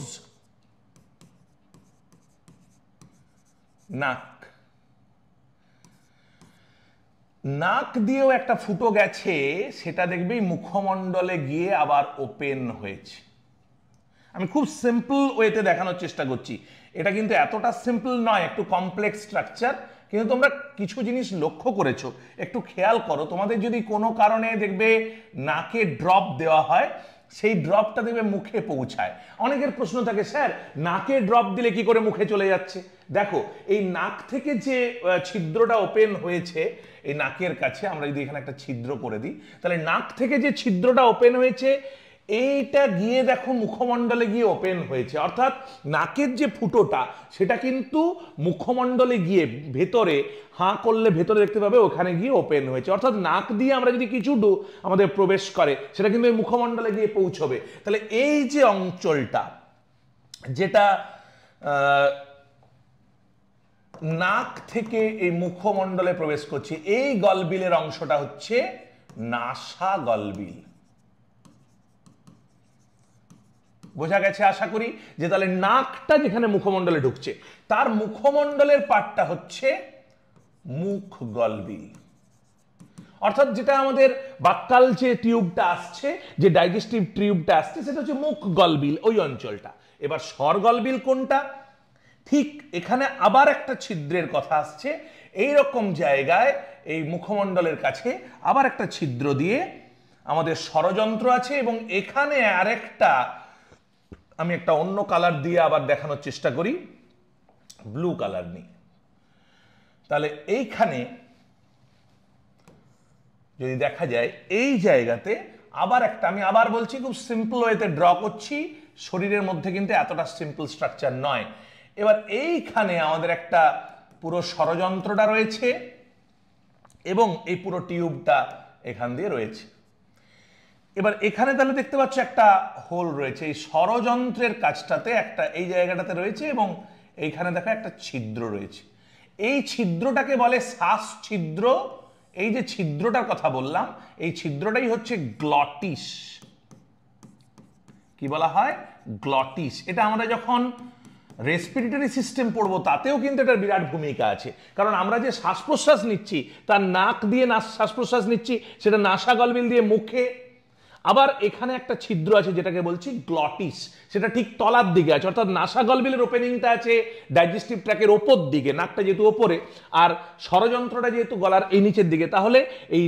নাক, নাক দিয়েও একটা ফুটো গেছে, সেটা দেখবি মুখমণ্ডলে গিয়ে আবার ওপেন হয়েছে। আমি খুব সিম্পল ওয়েতে দেখানোর চেষ্টা করছি, এটা কিন্তু এতটা সিম্পল নয়, একটু কমপ্লেক্স স্ট্রাকচার। কিন্তু তোমরা কিছু জিনিস লক্ষ্য করেছো, একটু খেয়াল করো। তোমাদের যদি কোনো কারণে দেখবে নাকে ড্রপ দেওয়া হয়, সেই ড্রপটা দেখবে মুখে পৌঁছায়। অনেকের প্রশ্ন থাকে, স্যার নাকে ড্রপ দিলে কি করে মুখে চলে যাচ্ছে? দেখো, এই নাক থেকে যে ছিদ্রটা ওপেন হয়েছে, এই নাকের কাছে আমরা যদি এখানে একটা ছিদ্র করে দিই, তাহলে নাক থেকে যে ছিদ্রটা ওপেন হয়েছে, এইটা গিয়ে দেখো মুখমণ্ডলে গিয়ে ওপেন হয়েছে। অর্থাৎ নাকের যে ফুটোটা, সেটা কিন্তু মুখমণ্ডলে গিয়ে ভেতরে, হাঁ করলে ভেতরে দেখতে পাবে ওখানে গিয়ে ওপেন হয়েছে। অর্থাৎ নাক দিয়ে আমরা যদি কিছু আমাদের প্রবেশ করে, সেটা কিন্তু এই মুখমণ্ডলে গিয়ে পৌঁছবে। তাহলে এই যে অঞ্চলটা, যেটা নাক থেকে এই মুখমণ্ডলে প্রবেশ করছে, এই গলবিলের অংশটা হচ্ছে নাসা গলবিল। বোঝা গেছে আশা করি? যে তাহলে নাকটা যেখানে মুখমণ্ডলে ঢুকছে, তার মুখমণ্ডলের পার্টটা হচ্ছে মুখ গলবিল। অর্থাৎ যেটা আমাদের বাক্কাল যে টিউবটা আসছে, যে ডাইজেস্টিভ টিউবটা আসছে, সেটা হচ্ছে মুখ গলবিল, ওই অঞ্চলটা। এবার স্বর গলবিল কোনটা? ঠিক এখানে আবার একটা ছিদ্রের কথা আসছে। এই রকম জায়গায় এই মুখমণ্ডলের কাছে আবার একটা ছিদ্র দিয়ে আমাদের স্বরযন্ত্র আছে, এবং এখানে আরেকটা, আমি একটা অন্য কালার দিয়ে আবার দেখানোর চেষ্টা করি, ব্লু কালার নিয়ে। তাহলে এইখানে যদি দেখা যায়, এই জায়গাতে আবার একটা, আমি আবার বলছি খুব সিম্পল ওয়েতে ড্র করছি, শরীরের মধ্যে কিন্তু এতটা সিম্পল স্ট্রাকচার নয়। এবার এইখানে আমাদের একটা পুরো স্বরযন্ত্রটা রয়েছে, এবং এই পুরো টিউবটা এখান দিয়ে রয়েছে। এবার এখানে তাহলে দেখতে পাচ্ছ একটা হোল রয়েছে, এই স্বরযন্ত্রের কাছটাতে একটা, এই জায়গাটাতে রয়েছে, এবং এইখানে দেখো একটা ছিদ্র রয়েছে। এই ছিদ্রটাকে বলে শ্বাস ছিদ্র। এই যে ছিদ্রটার কথা বললাম, এই ছিদ্রটাই হচ্ছে গ্লটিস। কি বলা হয়? গ্লটিস। এটা আমরা যখন রেসপিরেটরি সিস্টেম পড়বো, তাতেও কিন্তু এটার বিরাট ভূমিকা আছে। কারণ আমরা যে শ্বাস প্রশ্বাস নিচ্ছি, তার নাক দিয়ে শ্বাস প্রশ্বাস নিচ্ছি, সেটা নাসা গলবিল দিয়ে মুখে। আবার এখানে একটা ছিদ্র আছে, যেটাকে বলছি গ্লটিস, সেটা ঠিক তলার দিকে আছে। অর্থাৎ নাসা গলবিলের ওপেনিংটা আছে ডাইজেস্টিভ ট্র্যাকের ওপর দিকে, নাকটা যেহেতু ওপরে, আর স্বরযন্ত্রটা যেহেতু গলার এই নিচের দিকে, তাহলে এই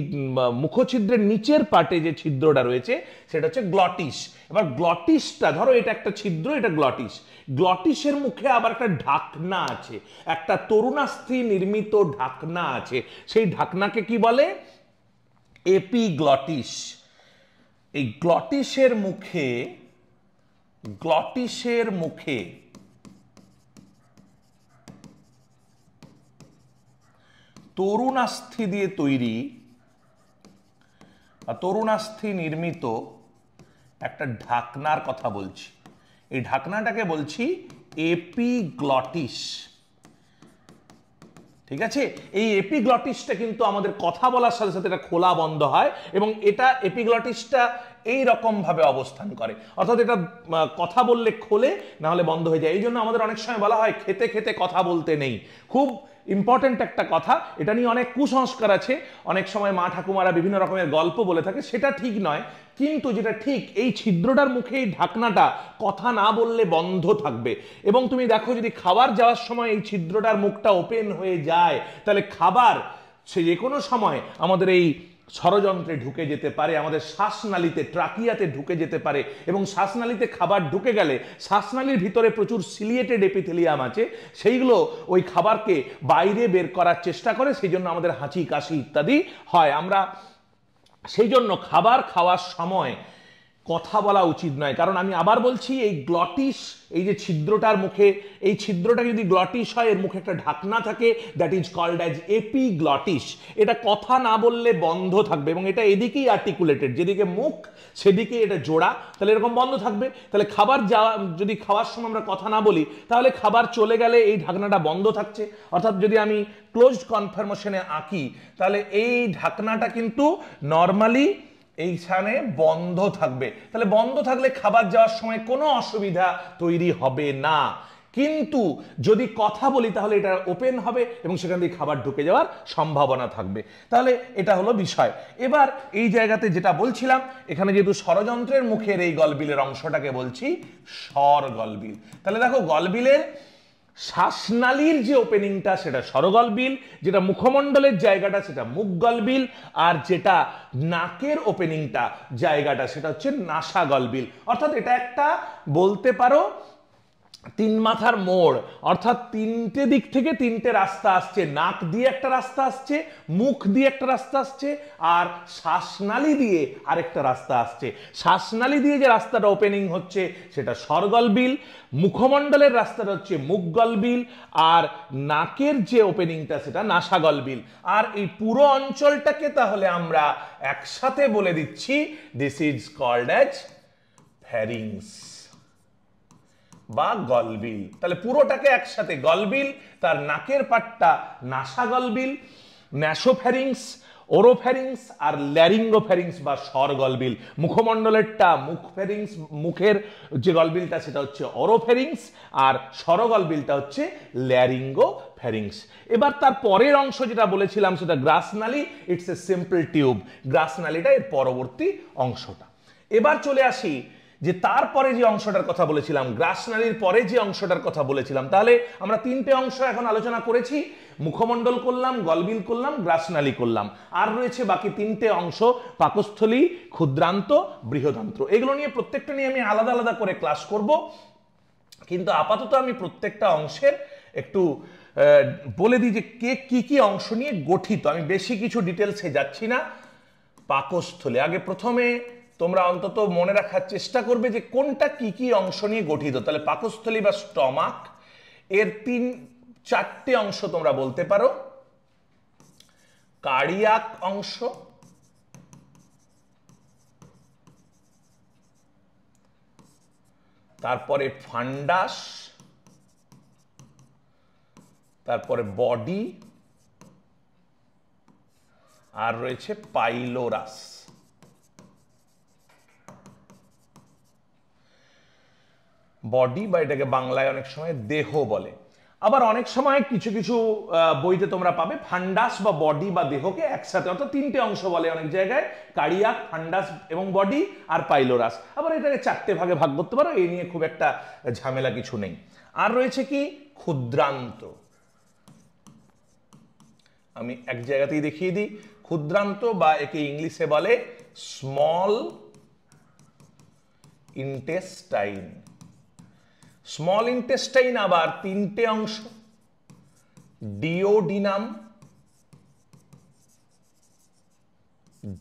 মুখছিদ্রের নিচের পার্টে যে ছিদ্রটা রয়েছে, সেটা হচ্ছে গ্লটিস। এবার গ্লটিসটা, ধরো এটা একটা ছিদ্র, এটা গ্লটিস। গ্লটিসের মুখে আবার একটা ঢাকনা আছে, একটা তরুণাস্থি নির্মিত ঢাকনা আছে। সেই ঢাকনাকে কি বলে? এপিগ্লটিস। এই গ্লটিসের মুখে তরুণাস্থি দিয়ে তৈরি বা তরুণাস্থি নির্মিত একটা ঢাকনার কথা বলছি। এই ঢাকনাটাকে বলছি এপিগ্লটিস। ঠিক আছে? এই এপিগ্লটিসটা কিন্তু আমাদের কথা বলার সাথে সাথে এটা খোলা বন্ধ হয়, এবং এটা এপিগ্লটিসটা এই রকম ভাবে অবস্থান করে, অর্থাৎ এটা কথা বললে খোলে, না হলে বন্ধ হয়ে যায়। এই জন্য আমাদের অনেক সময় বলা হয় খেতে খেতে কথা বলতে নেই। খুব ইম্পর্টেন্ট একটা কথা, এটা নিয়ে অনেক কুসংস্কার আছে। অনেক সময় মা ঠাকুমারা বিভিন্ন রকমের গল্প বলে থাকে, সেটা ঠিক নয়। কিন্তু যেটা ঠিক, এই ছিদ্রটার মুখে এই ঢাকনাটা কথা না বললে বন্ধ থাকবে। এবং তুমি দেখো, যদি খাবার যাওয়ার সময় এই ছিদ্রটার মুখটা ওপেন হয়ে যায়, তাহলে খাবার সে যে কোনো সময় আমাদের এই ষড়যন্ত্রে ঢুকে যেতে পারে, আমাদের শ্বাসনালীতে, ট্রাকিয়াতে ঢুকে যেতে পারে। এবং শ্বাসনালীতে খাবার ঢুকে গেলে শ্বাসনালীর ভিতরে প্রচুর সিলিয়েটেড এপিথেলিয়াম আছে, সেইগুলো ওই খাবারকে বাইরে বের করার চেষ্টা করে। সেই জন্য আমাদের হাঁচি কাশি ইত্যাদি হয়। আমরা সেই জন্য খাবার খাওয়ার সময় কথা বলা উচিত নয়। কারণ আমি আবার বলছি, এই গ্লটিস, এই যে ছিদ্রটার মুখে, এই ছিদ্রটা যদি গ্লটিস হয়, এর মুখে একটা ঢাকনা থাকে, that is called as epiglottis. এটা কথা না বললে বন্ধ থাকবে, এবং এটা এদিকেই আর্টিকুলেটেড, যেদিকে মুখ সেদিকে এটা জোড়া, তাহলে এরকম বন্ধ থাকবে। তাহলে খাবার যদি খাওয়ার সময় আমরা কথা না বলি, তাহলে খাবার চলে গেলে এই ঢাকনাটা বন্ধ থাকছে। অর্থাৎ যদি আমি ক্লোজড কনফার্মেশনে আঁকি, তাহলে এই ঢাকনাটা কিন্তু নর্মালি এইখানে বন্ধ থাকবে। তাহলে বন্ধ থাকলে খাবার যাওয়ার সময় কোনো অসুবিধা তৈরি হবে না। কিন্তু যদি কথা বলি, তাহলে এটা ওপেন হবে এবং সেখান থেকে খাবার ঢুকে যাওয়ার সম্ভাবনা থাকবে। তাহলে এটা হলো বিষয়। এবার এই জায়গাতে যেটা বলছিলাম, এখানে যেহেতু ষড়যন্ত্রের মুখের এই গলবিলের অংশটাকে বলছি স্বর গলবিল। তাহলে দেখো, গলবিলের শ্বাসনালীর যে ওপেনিংটা সেটা স্বরগলবিল, যেটা মুখমণ্ডলের জায়গাটা সেটা মুখ গলবিল, আর যেটা নাকের ওপেনিংটা জায়গাটা সেটা হচ্ছে নাসা গলবিল। অর্থাৎ এটা একটা বলতে পারো তিন মাথার মোড়, অর্থাৎ তিনটে দিক থেকে তিনটে রাস্তা আসছে। নাক দিয়ে একটা রাস্তা আসছে, মুখ দিয়ে একটা রাস্তা আসছে, আর শ্বাসনালী দিয়ে আরেকটা রাস্তা আসছে। শ্বাসনালী দিয়ে যে রাস্তাটা ওপেনিং হচ্ছে সেটা স্বরগলবিল, মুখমণ্ডলের রাস্তাটা হচ্ছে মুখ গলবিল, আর নাকের যে ওপেনিংটা সেটা নাসা গলবিল। আর এই পুরো অঞ্চলটাকে তাহলে আমরা একসাথে বলে দিচ্ছি, this is called as pharynx বা গলবিল। তাহলে পুরোটাকে একসাথে গলবিল, তার নাকের পাটটা নাসা গলবিল, ন্যাসোফ্যারিংস, ওরোফ্যারিংস আর ল্যারিঙ্গোফ্যারিংস বা স্বর গলবিল। মুখমণ্ডলেরটা মুখ ফ্যারিংস, মুখের যে গলবিলটা সেটা হচ্ছে ওরোফ্যারিংস, আর স্বরগলবিলটা হচ্ছে ল্যারিঙ্গোফ্যারিংস। এবার তার পরের অংশ যেটা বলেছিলাম সেটা গ্রাসনালী, ইটস এ সিম্পল টিউব। গ্রাসনালীটা এর পরবর্তী অংশটা। এবার চলে আসি যে তারপরে যে অংশটার কথা বলেছিলাম, গ্রাসনালীর পরে যে অংশটার কথা বলেছিলাম। তাহলে আমরা তিনটে অংশ এখন আলোচনা করেছি, মুখমণ্ডল করলাম, গলবিল করলাম, গ্রাসনালী করলাম। আর রয়েছে বাকি তিনটে অংশ, পাকস্থলী, ক্ষুদ্রান্ত, বৃহদান্ত্র। এগুলো নিয়ে প্রত্যেকটা নিয়ে আমি আলাদা আলাদা করে ক্লাস করব, কিন্তু আপাতত আমি প্রত্যেকটা অংশের একটু বলে দিই যে কে কি কি অংশ নিয়ে গঠিত। আমি বেশি কিছু ডিটেলসে যাচ্ছি না। পাকস্থলী, আগে প্রথমে তোমরা অন্তত মনে রাখার চেষ্টা করবে যে কোনটা কি কি অংশ নিয়ে গঠিত। তাহলে পাকস্থলী বা স্টমাক, এর চারটে অংশ তোমরা বলতে পারো। কার্ডিয়াক অংশ, তারপরে ফান্ডাস, তারপরে বডি, আর রয়েছে পাইলোরাস। বডি বা এটাকে বাংলায় অনেক সময় দেহ বলে। আবার অনেক সময় কিছু কিছু বইতে তোমরা পাবে ফান্ডাস বা বডি বা দেহকে একসাথে, অর্থাৎ তিনটে অংশ বলে অনেক জায়গায়, কার্ডিয়াক, ফান্ডাস এবং বডি আর পাইলোরাস। আবার এটাকে চারটে ভাগে ভাগ করতে পারো, এই নিয়ে খুব একটা ঝামেলা কিছু নেই। আর রয়েছে কি ক্ষুদ্রান্ত, আমি এক জায়গাতেই দেখিয়ে দিই। ক্ষুদ্রান্ত বা একে ইংলিশে বলে স্মল ইন্টেস্টাইন। স্মল ইন্টেস্টাইন আবার তিনটে অংশ, ডিওডিনাম,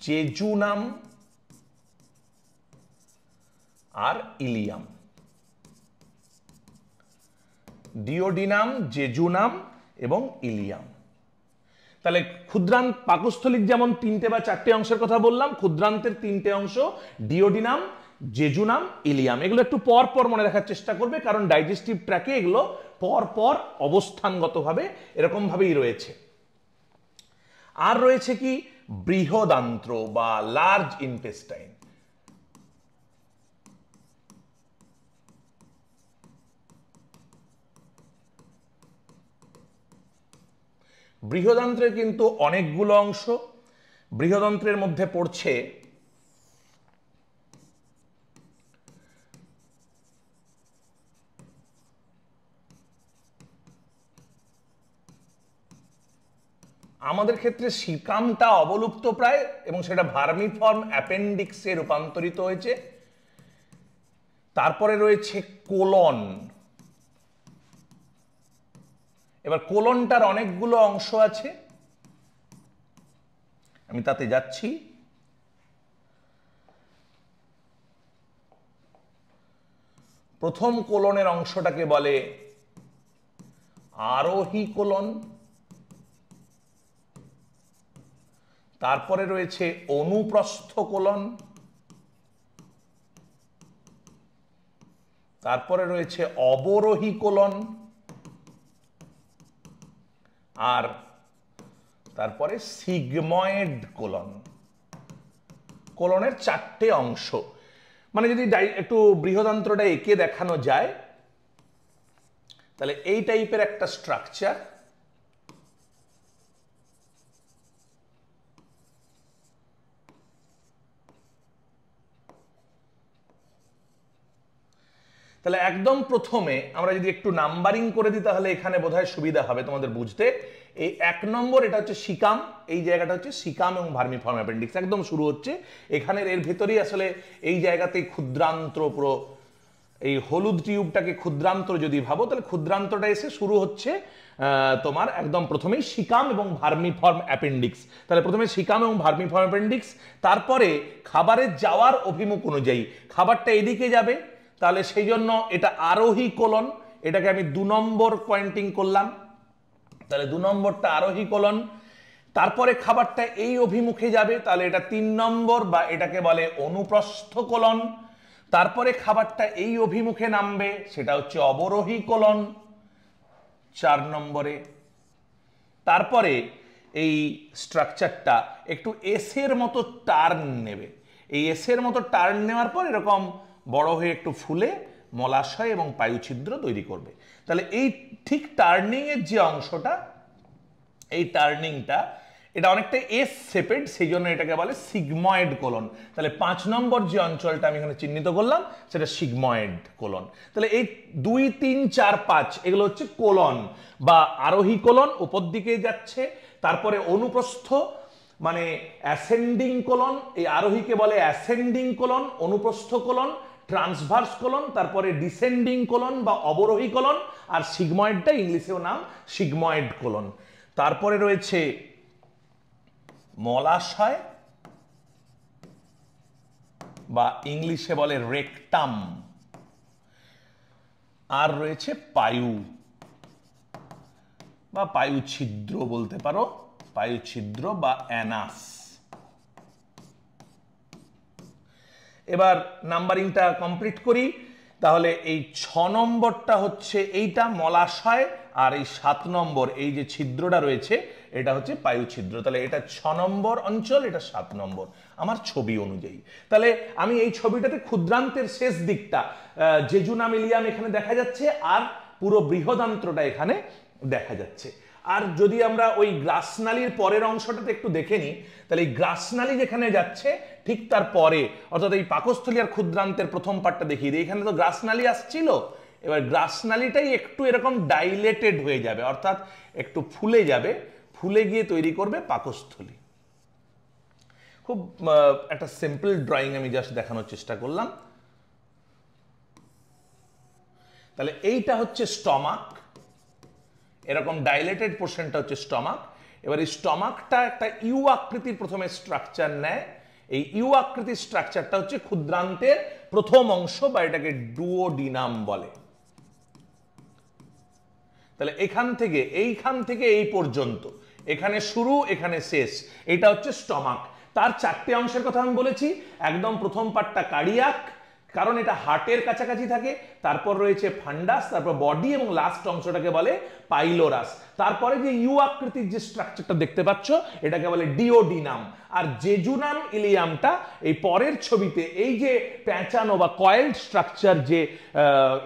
জেজুনাম আর ইলিয়াম। ডিওডিনাম, জেজুনাম এবং ইলিয়াম। তাহলে ক্ষুদ্রান্ত, পাকস্থলীর যেমন তিনটে বা চারটে অংশের কথা বললাম, ক্ষুদ্রান্তের তিনটে অংশ, ডিওডিনাম, জেজুনাম, ইলিয়াম। এগুলো একটু পর পর মনে রাখার চেষ্টা করবে, কারণ ডাইজেস্টিভ ট্র্যাকে এগুলো পর পর অবস্থানগতভাবে এরকম ভাবেই রয়েছে। আর রয়েছে কি বৃহদান্ত্র বা লার্জ ইন্টেস্টাইন। বৃহদান্ত্রের কিন্তু অনেকগুলো অংশ। বৃহদান্ত্রের মধ্যে পড়ছে আমাদের ক্ষেত্রে সিকামটা অবলুপ্ত প্রায়, এবং সেটা ভার্মিফর্ম অ্যাপেন্ডিক্সে রূপান্তরিত হয়েছে। তারপরে রয়েছে কোলন। এবার কোলনটার অনেকগুলো অংশ আছে, আমি তাতে যাচ্ছি। প্রথম কোলনের অংশটাকে বলে আরোহী কোলন। তারপরে রয়েছে অনুপ্রস্থ কোলন। তারপরে রয়েছে অবরোহী কোলন। আর তারপরে সিগময়েড কোলন। কোলনের 4টে অংশ। মানে যদি একটু বৃহদান্ত্রটা এঁকে দেখানো যায় তাহলে এই টাইপের একটা স্ট্রাকচার। তাহলে একদম প্রথমে আমরা যদি একটু নাম্বারিং করে দিই তাহলে এখানে বোধহয় সুবিধা হবে তোমাদের বুঝতে। এই 1 নম্বর এটা হচ্ছে সিকাম, এই জায়গাটা হচ্ছে সিকাম এবং ভার্মিফর্ম অ্যাপেন্ডিক্স, একদম শুরু হচ্ছে এখানের। এর ভেতরেই আসলে এই জায়গাতেই ক্ষুদ্রান্ত্র, পুরো এই হলুদ টিউবটাকে ক্ষুদ্রান্ত্র যদি ভাবো তাহলে ক্ষুদ্রান্ত্রটা এসে শুরু হচ্ছে তোমার একদম প্রথমেই সিকাম এবং ভার্মিফর্ম অ্যাপেন্ডিক্স। তাহলে প্রথমে সিকাম এবং ভার্মিফর্ম অ্যাপেন্ডিক্স, তারপরে খাবারের যাওয়ার অভিমুখ অনুযায়ী খাবারটা এদিকে যাবে, তাহলে সেই জন্য এটা আরোহী কোলন। এটাকে আমি 2 নম্বর পয়েন্টিং করলাম, তাহলে 2 নম্বরটা আরোহী কোলন। তারপরে খাবারটা এই অভিমুখে যাবে, তাহলে এটা 3 নম্বর, বা এটাকে বলে অনুপ্রস্থ কোলন। তারপরে খাবারটা এই অভিমুখে নামবে, সেটা হচ্ছে অবরোহী কোলন 4 নম্বরে। তারপরে এই স্ট্রাকচারটা একটু এসের মতো টার্ন নেবে। এই এসের মতো টার্ন নেওয়ার পর এরকম বড় হয়ে একটু ফুলে মলাশয় এবং পায়ুছিদ্র তৈরি করবে। তাহলে এই ঠিক টার্নিং এর যে অংশটা, এই টার্নিংটা এটা অনেকটা এস শেপেড, সেই জন্য এটাকে বলে সিগময়েড কোলন। তাহলে 5 নম্বর যে অঞ্চলটা আমি এখানে চিহ্নিত করলাম সেটা সিগময়েড কোলন। তাহলে এই 2, 3, 4, 5 এগুলো হচ্ছে কোলন বা আরোহী কোলন, উপর দিকে যাচ্ছে। তারপরে অনুপ্রস্থ মানে অ্যাসেন্ডিং কোলন, এই আরোহীকে বলে অ্যাসেন্ডিং কোলন, অনুপ্রস্থ কোলন, ট্রান্সভার্স কোলন, তারপরে ডিসেন্ডিং কোলন বা অবরোহী কোলন, আর সিগময়েডটা ইংলিশেও নাম সিগময়েড কোলন। তারপরে রয়েছে মলাশয় বা ইংলিশে বলে রেকটাম, আর রয়েছে পায়ু বা পায়ু ছিদ্র বলতে পারো, পায়ু ছিদ্র বা অ্যানাস। এবার নাম্বারিংটা কমপ্লিট করি। তাহলে এই 6 নম্বরটা হচ্ছে এইটা মলাশয়, আর এই 7 নম্বর এই যে ছিদ্রটা রয়েছে এটা হচ্ছে পায়ু ছিদ্র। তাহলে এটা 6 নম্বর অঞ্চল, এটা 7 নম্বর আমার ছবি অনুযায়ী। তাহলে আমি এই ছবিটাতে ক্ষুদ্রান্তের শেষ দিকটা জেজুনামিলিয়াম এখানে দেখা যাচ্ছে, আর পুরো বৃহদান্ত্রটা এখানে দেখা যাচ্ছে। আর যদি আমরা ওই গ্রাসনালীর পরের অংশটাতে একটু দেখে নিই, তাহলে এই গ্রাসনালী যেখানে যাচ্ছে ঠিক তার পরে, অর্থাৎ এই পাকস্থলী আর ক্ষুদ্রান্তের প্রথম পার্টটা দেখিয়ে দিই। এখানে তো গ্রাসনালী আসছিল, এবার গ্রাসনালীটাই একটু এরকম ডাইলেটেড হয়ে যাবে, অর্থাৎ একটু ফুলে যাবে, ফুলে গিয়ে তৈরি করবে পাকস্থলী। খুব একটা সিম্পল ড্রয়িং আমি জাস্ট দেখানোর চেষ্টা করলাম। তাহলে এইটা হচ্ছে স্টমাক, এরকম ডাইলেটেড পোর্শনটা হচ্ছে স্টমাক। এবার এই স্টমাকটা একটা ইউ আকৃতির প্রথমে স্ট্রাকচার নেয়। এই ইউ আকৃতির স্ট্রাকচারটা হচ্ছে ক্ষুদ্রান্তের প্রথম অংশ, বা এটাকে ডুওডিনাম বলে। তাহলে এইখান থেকে এই পর্যন্ত, এখানে শুরু এখানে শেষ, এটা হচ্ছে স্টমাক। তার 4টে অংশের কথা আমি বলেছি। একদম প্রথম পার্টটা কার্ডিয়াক, কারণ এটা হার্টের কাছাকাছি থাকে। তারপর রয়েছে ফান্ডাস, তারপর বডি, এবং লাস্ট অংশটাকে বলে পাইলোরাস। তারপরে যে ইউ আকৃতির যে স্ট্রাকচারটা দেখতে পাচ্ছ এটাকে বলে ডিওডিনাম। আর জেজুনাম ইলিয়ামটা এই পরের ছবিতে এই যে প্যাঁচানো বা কয়েলড স্ট্রাকচার যে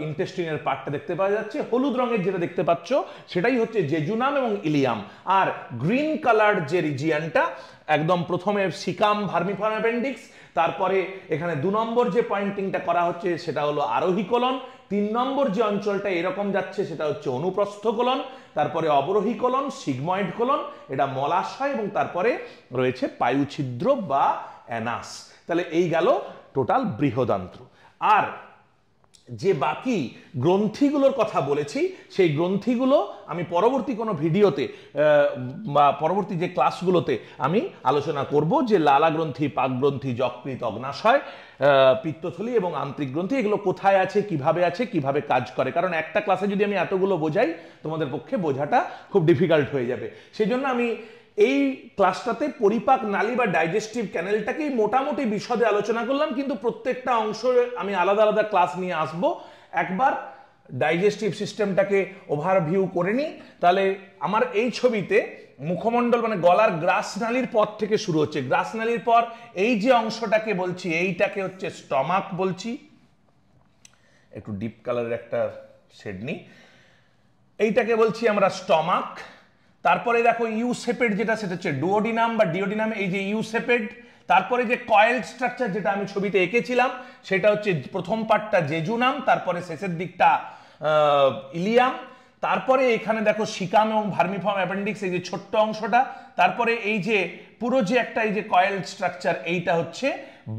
ইন্টেস্টিনের পার্টটা দেখতে পাওয়া যাচ্ছে, হলুদ রঙের যেটা দেখতে পাচ্ছ সেটাই হচ্ছে জেজুনাম এবং ইলিয়াম। আর গ্রিন কালার যে রিজিয়ানটা একদম প্রথমে সিকাম ভার্মিফর্ম অ্যাপেন্ডিক্স, তারপরে এখানে 2 নম্বর যে পয়েন্টিংটা করা হচ্ছে সেটা হলো আরোহী কোলন, 3 নম্বর যে অঞ্চলটা এরকম যাচ্ছে সেটা হচ্ছে অনুপ্রস্থ কোলন, তারপরে অবরোহী কোলন, সিগময়েড কোলন, এটা মলাশয়, এবং তারপরে রয়েছে পায়ুছিদ্র বা অ্যানাস। তাহলে এই গেল টোটাল বৃহদান্ত্র। আর যে বাকি গ্রন্থিগুলোর কথা বলেছি সেই গ্রন্থিগুলো আমি পরবর্তী কোনো ভিডিওতে বা পরবর্তী যে ক্লাসগুলোতে আমি আলোচনা করব, যে লালা গ্রন্থি, পাক গ্রন্থি, যকৃৎ, অগ্নাশয়, পিত্তথলি এবং আন্ত্রিক গ্রন্থি এগুলো কোথায় আছে, কিভাবে কাজ করে। কারণ একটা ক্লাসে যদি আমি এতগুলো বোঝাই তোমাদের পক্ষে বোঝাটা খুব ডিফিকাল্ট হয়ে যাবে। সেই জন্য আমি এই ক্লাসটাতে পরিপাক নালী বা ডাইজেস্টিভ ক্যানেলটাকেই মোটামুটি বিশদে আলোচনা করলাম, কিন্তু প্রত্যেকটা অংশ আমি আলাদা আলাদা ক্লাস নিয়ে আসব। একবার ডাইজেস্টিভ সিস্টেমটাকে ওভারভিউ করে নিই। তাহলে আমার এই ছবিতে মুখমণ্ডল মানে গলার গ্রাস নালীর পর থেকে শুরু হচ্ছে। গ্রাস নালীর পর এই যে অংশটাকে বলছি এইটাকে হচ্ছে স্টমাক বলছি, একটু ডিপ কালারের একটা শেড নিই, এইটাকে বলছি আমরা স্টমাক। তারপরে দেখো ইউসেপেড যেটা সেটা হচ্ছে ডুওডিনাম বা ডিওডিনাম, এই যে ইউসেপেড। তারপরে যে কয়েল স্ট্রাকচার যেটা আমি ছবিতে এঁকেছিলাম সেটা হচ্ছে প্রথম পার্টটা জেজুনাম, তারপরে শেষের দিকটা ইলিয়াম। তারপরে এখানে দেখো সিকাম এবং ভার্মিফর্ম অ্যাপেন্ডিক্স, এই যে ছোট্ট অংশটা। তারপরে এই যে পুরো যে একটা এই যে কয়েল স্ট্রাকচার এইটা হচ্ছে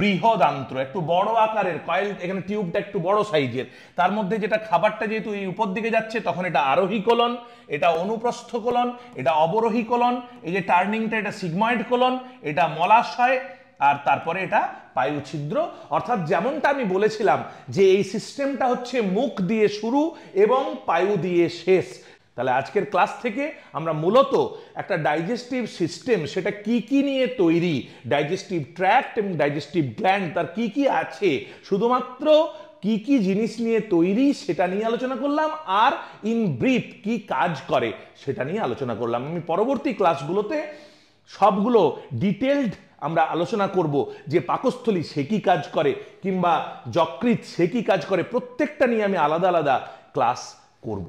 বৃহদান্ত্র, একটু বড় আকারের কয়েল, এখানে টিউবটা একটু বড় সাইজের। তার মধ্যে যেটা খাবারটা যেহেতু এই উপর দিকে যাচ্ছে তখন এটা আরোহী কোলন, এটা অনুপ্রস্থ কোলন, এটা অবরোহী কোলন, এই যে টার্নিংটা এটা সিগময়েড কোলন, এটা মলাশয়, আর তারপরে এটা পায়ুছিদ্র। অর্থাৎ যেমনটা আমি বলেছিলাম যে এই সিস্টেমটা হচ্ছে মুখ দিয়ে শুরু এবং পায়ু দিয়ে শেষ। তাহলে আজকের ক্লাস থেকে আমরা মূলত একটা ডাইজেস্টিভ সিস্টেম সেটা কি নিয়ে তৈরি, ডাইজেস্টিভ ট্র্যাক্ট এবং ডাইজেস্টিভ গ্ল্যান্ড তার কি আছে, শুধুমাত্র কি জিনিস নিয়ে তৈরি সেটা নিয়ে আলোচনা করলাম, আর ইন ব্রিফ কি কাজ করে সেটা নিয়ে আলোচনা করলাম। আমি পরবর্তী ক্লাসগুলোতে সবগুলো ডিটেলড আমরা আলোচনা করব, যে পাকস্থলী সে কি কাজ করে কিংবা যকৃৎ সে কি কাজ করে, প্রত্যেকটা নিয়ে আমি আলাদা আলাদা ক্লাস করব।